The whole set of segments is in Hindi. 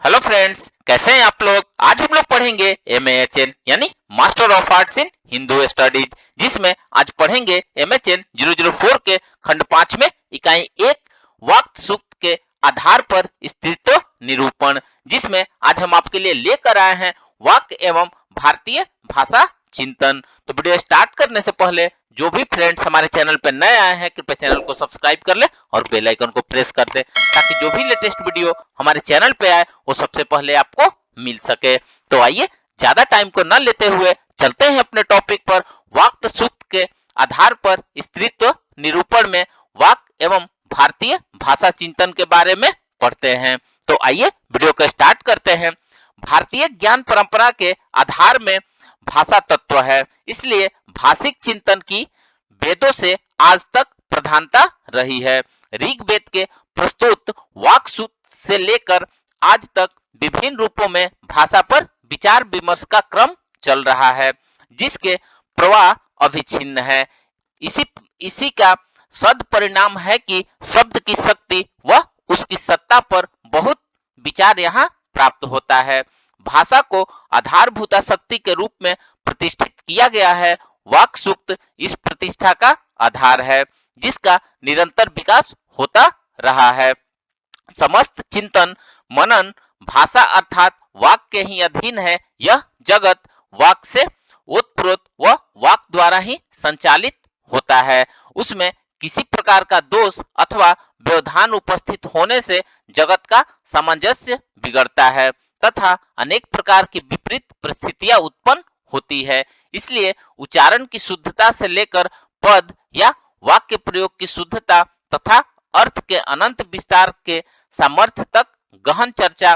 हेलो फ्रेंड्स, कैसे हैं आप लोग। आज हम लोग पढ़ेंगे MAHN यानी master of arts in Hindu studies, जिसमें आज पढ़ेंगे MHN 004 के खंड 5 में इकाई 1 वाक्य सूक्त के आधार पर स्त्रीत्व निरूपण, जिसमें आज हम आपके लिए लेकर आए हैं वाक्य एवं भारतीय भाषा चिंतन। तो वीडियो स्टार्ट करने से पहले जो भी फ्रेंड्स हमारे चैनल पर नए आए हैं कृपया चैनल को सब्सक्राइब कर ले और बेल आइकन को प्रेस कर दे, ताकि जो भी लेटेस्ट वीडियो हमारे चैनल पे आए वो सबसे पहले आपको मिल सके। तो आइए ज्यादा टाइम को न लेते हुए चलते हैं अपने टॉपिक पर। वाक्य सूक्त के आधार पर स्त्रीत्व निरूपण में वाक्य एवं भारतीय भाषा चिंतन के बारे में पढ़ते हैं। तो आइए वीडियो को स्टार्ट करते हैं। भारतीय ज्ञान परंपरा के आधार में भाषा तत्व है, इसलिए भाषिक चिंतन की वेदों से आज तक प्रधानता रही है। ऋग्वेद के प्रस्तुत वाक्य सूत्र से लेकर आज तक विभिन्न रूपों में भाषा पर विचार विमर्श का क्रम चल रहा है, जिसके प्रवाह अभिच्छिन्न है। इसी इसी का सद परिणाम है कि शब्द की शक्ति व उसकी सत्ता पर बहुत विचार यहाँ प्राप्त होता है। भाषा को आधारभूता शक्ति के रूप में प्रतिष्ठित किया गया है। वाक्य सूक्त इस प्रतिष्ठा का आधार है, जिसका निरंतर विकास होता रहा है। समस्त चिंतन मनन भाषा अर्थात वाक्य के ही अधीन है। यह जगत वाक्य से ओतप्रोत व वाक्य द्वारा ही संचालित होता है। उसमें किसी प्रकार का दोष अथवा व्यवधान उपस्थित होने से जगत का सामंजस्य बिगड़ता है तथा अनेक प्रकार की विपरीत परिस्थितियां उत्पन्न होती है। इसलिए उच्चारण की शुद्धता से लेकर पद या वाक्य प्रयोग की शुद्धता तथा अर्थ के अनंत विस्तार के सामर्थ्य तक गहन चर्चा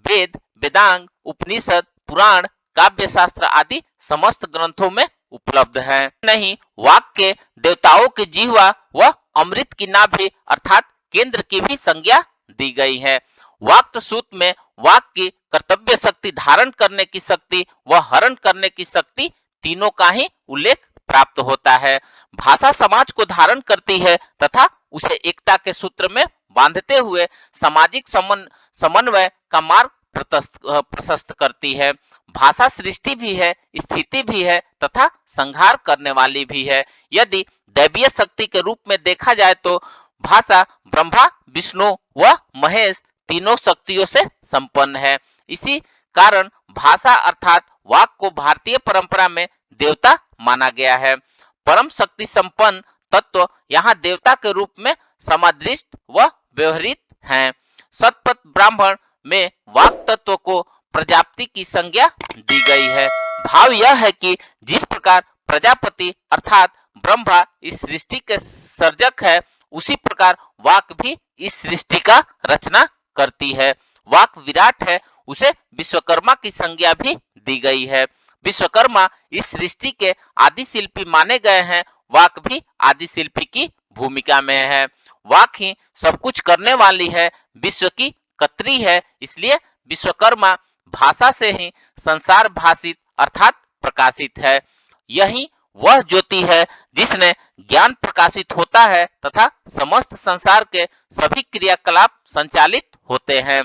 वेद वेदांग उपनिषद पुराण काव्य शास्त्र आदि समस्त ग्रंथों में उपलब्ध है। नहीं वाक्य देवताओं की जिह्वा व अमृत की नाभि अर्थात केंद्र की भी संज्ञा दी गई है। वाक्य सूत्र में वाक्य की कर्तव्य शक्ति, धारण करने की शक्ति व हरण करने की शक्ति तीनों का ही उल्लेख प्राप्त होता है। भाषा समाज को धारण करती है तथा उसे एकता के सूत्र में बांधते हुए सामाजिक समन्वय का मार्ग प्रशस्त करती है। भाषा सृष्टि भी है, स्थिति भी है तथा संहार करने वाली भी है। यदि दैवीय शक्ति के रूप में देखा जाए तो भाषा ब्रह्मा विष्णु व महेश तीनों शक्तियों से संपन्न है। इसी कारण भाषा अर्थात वाक्य को भारतीय परंपरा में देवता माना गया है। परम शक्ति संपन्न तत्व यहाँ देवता के रूप में समादृष्ट व व्यवहृत हैं। शतपथ ब्राह्मण में वाक् तत्व को प्रजापति की संज्ञा दी गई है। भाव यह है कि जिस प्रकार प्रजापति अर्थात ब्रह्मा इस सृष्टि के सर्जक है, उसी प्रकार वाक् भी इस सृष्टि का रचना करती है। वाक् विराट है, उसे विश्वकर्मा की संज्ञा भी दी गई है। विश्वकर्मा इस सृष्टि के आदि शिल्पी माने गए हैं। वाक् भी आदि शिल्पी की भूमिका में है। वाक् ही सब कुछ करने वाली है, विश्व की कत्री है, इसलिए विश्वकर्मा भाषा से ही संसार भाषित अर्थात प्रकाशित है। यही वह ज्योति है जिसने ज्ञान प्रकाशित होता है तथा समस्त संसार के सभी क्रियाकलाप संचालित होते हैं।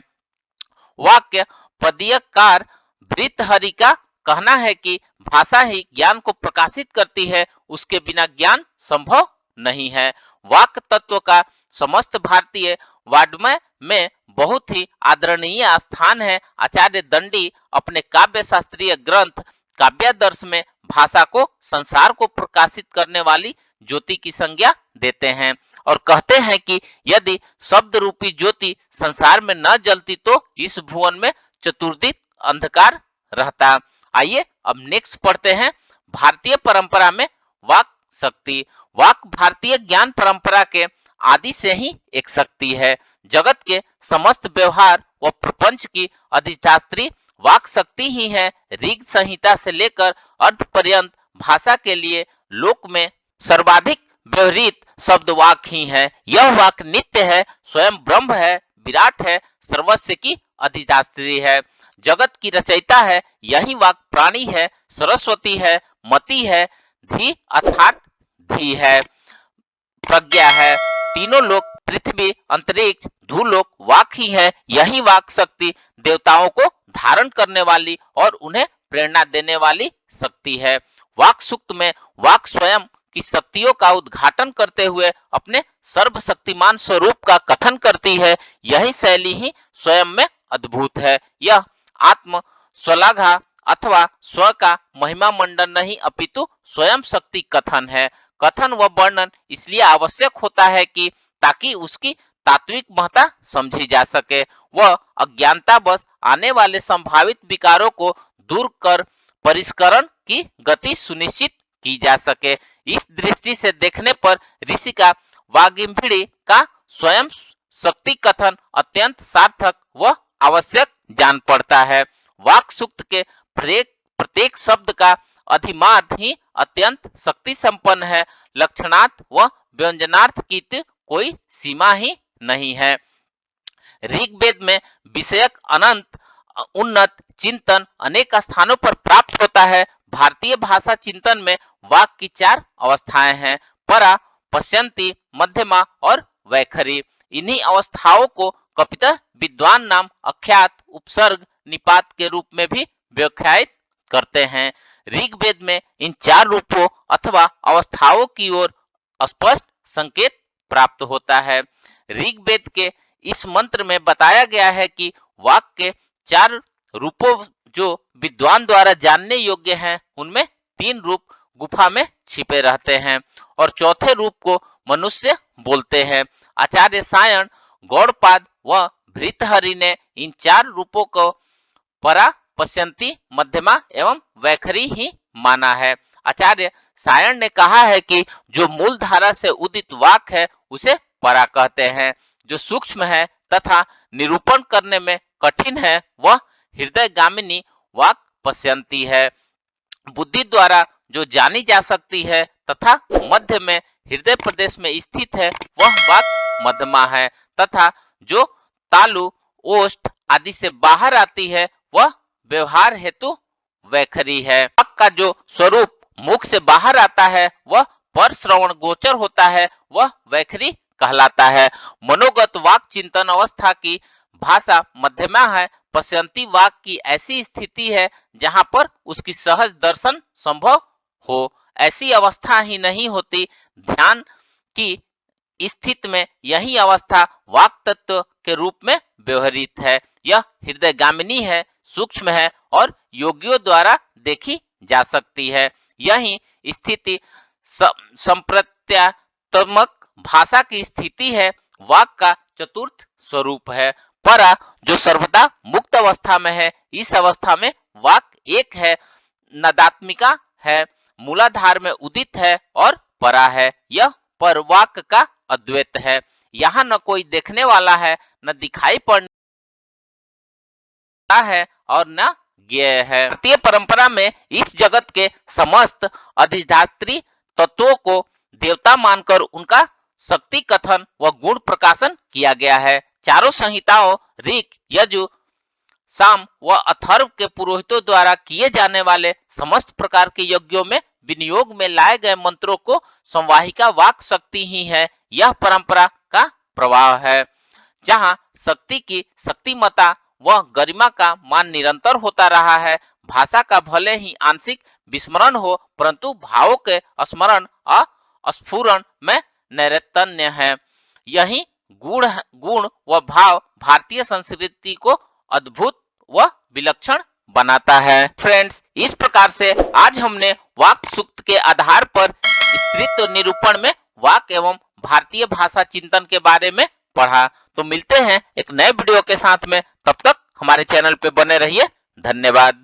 वाक्य पदीयकार भृतहरि का कहना है कि भाषा ही ज्ञान को प्रकाशित करती है, उसके बिना ज्ञान संभव नहीं है। वाक्य तत्व का समस्त भारतीय वाड्मय में बहुत ही आदरणीय स्थान है। आचार्य दंडी अपने काव्य शास्त्रीय ग्रंथ काव्यादर्श में भाषा को संसार को प्रकाशित करने वाली ज्योति की संज्ञा देते हैं और कहते हैं कि यदि शब्द रूपी ज्योति संसार में न जलती तो इस भुवन में चतुर्दिक अंधकार रहता। आइए अब नेक्स्ट पढ़ते हैं। भारतीय परंपरा में वाक् शक्ति। वाक् भारतीय ज्ञान परंपरा के आदि से ही एक शक्ति है। जगत के समस्त व्यवहार व प्रपंच की अधिष्ठात्री वाक् शक्ति ही है। ऋग संहिता से लेकर अर्थ पर्यंत भाषा के लिए लोक में सर्वाधिक व्यवहृत शब्द वाक् ही है। यह वाक् नित्य है, स्वयं ब्रह्म है, विराट है, सर्वस्व की अधिष्ठात्री है, जगत की रचयिता है। यही वाक् प्राणी है, सरस्वती है, मति है, धी अर्थात धी है, प्रज्ञा है, तीनों लोग पृथ्वी, अंतरिक्ष, भूलोक वाक ही है। यही वाक शक्ति देवताओं को धारण करने वाली और उन्हें प्रेरणा देने वाली शक्ति है। वाक सूक्त में वाक स्वयं की शक्तियों का उद्घाटन करते हुए अपने सर्वशक्तिमान स्वरूप का कथन करती है। यही शैली ही स्वयं में अद्भुत है। यह आत्म स्वलाघा अथवा स्व का महिमा मंडन नहीं अपितु स्वयं शक्ति कथन है। कथन व वर्णन इसलिए आवश्यक होता है कि ताकि उसकी तात्विक महत्ता समझी जा सके। वह अज्ञानता बस आने वाले संभावित विकारों को दूर कर परिष्करण की गति सुनिश्चित की जा सके। इस दृष्टि से देखने पर ऋषि का वाग्भीड़ी का स्वयं शक्ति कथन अत्यंत सार्थक व आवश्यक जान पड़ता है। वाक सूक्त के प्रत्येक शब्द का अधिमार्थ ही अत्यंत शक्ति संपन्न है। लक्षणार्थ व व्यंजनार्थ की कोई सीमा ही नहीं है। ऋग्वेद में विषयक अनंत उन्नत चिंतन अनेक स्थानों पर प्राप्त होता है। भारतीय भाषा चिंतन में वाक की 4 अवस्थाएं हैं, परा, पश्यंती, मध्यमा और वैखरी। इन्हीं अवस्थाओं को कपितः विद्वान नाम अख्यात, उपसर्ग, निपात के रूप में भी व्याख्यायित करते हैं। ऋग्वेद में इन 4 रूपों अथवा अवस्थाओं की ओर स्पष्ट संकेत प्राप्त होता है। ऋग्वेद के इस मंत्र में बताया गया है कि वाक के 4 रूपों जो विद्वान द्वारा जानने योग्य हैं, उनमें 3 रूप गुफा में छिपे रहते हैं और चौथे रूप को मनुष्य बोलते हैं। आचार्य सायण, गौड़पाद व भृतहरि ने इन 4 रूपों को परा, पश्यंती, मध्यमा एवं वैखरी ही माना है। आचार्य सायण ने कहा है कि जो मूल धारा से उदित वाक है उसे परा कहते हैं, जो सूक्ष्म है तथा निरूपण करने में कठिन है वह हृदयगामिनी वाक पश्यंती है। बुद्धि द्वारा जो जानी जा सकती है तथा मध्य में हृदय प्रदेश में स्थित है वह वाक मध्यमा है तथा जो तालु, ओष्ठ आदि से बाहर आती है वह व्यवहार हेतु वैखरी है। वाक का जो स्वरूप मुख से बाहर आता है वह पर श्रवण गोचर होता है, वह वैखरी कहलाता है। मनोगत वाक चिंतन अवस्था की भाषा मध्यमा है। पश्यंती वाक की ऐसी स्थिति है जहां पर उसकी सहज दर्शन संभव हो। ऐसी अवस्था ही नहीं होती। ध्यान की स्थिति में यही अवस्था वाक तत्व के रूप में व्यवहृत है। यह हृदयगामिनी है, सूक्ष्म है और योगियों द्वारा देखी जा सकती है। यही स्थिति संप्रत्यात्मक भाषा की स्थिति है। वाक का चतुर्थ स्वरूप है परा, जो सर्वदा मुक्त अवस्था में है। इस अवस्था में वाक एक है, नदात्मिका है, मूलाधार में उदित है और परा है। यह पर वाक का अद्वैत है। यहाँ न कोई देखने वाला है, न दिखाई पड़ता है और न ज्ञेय है। भारतीय परंपरा में इस जगत के समस्त अधिष्ठात्री तत्वों को देवता मानकर उनका शक्ति कथन व गुण प्रकाशन किया गया है। चारों संहिताओं ऋक, यजु, साम व अथर्व के पुरोहितों द्वारा किए जाने वाले समस्त प्रकार के यज्ञों में विनियोग में लाए गए मंत्रों को संवाहिका वाक शक्ति ही है। यह परंपरा का प्रभाव है। जहां शक्ति की शक्तिमता व गरिमा का मान निरंतर होता रहा है। भाषा का भले ही आंशिक विस्मरण हो परंतु भावों के स्मरण अस्फुरण में नैरतन्य है। यही गुण व भाव भारतीय संस्कृति को अद्भुत व विलक्षण बनाता है। फ्रेंड्स, इस प्रकार से आज हमने वाक सूक्त के आधार पर स्त्रीत्व निरूपण में वाक एवं भारतीय भाषा चिंतन के बारे में पढ़ा। तो मिलते हैं एक नए वीडियो के साथ में, तब तक हमारे चैनल पे बने रहिए। धन्यवाद।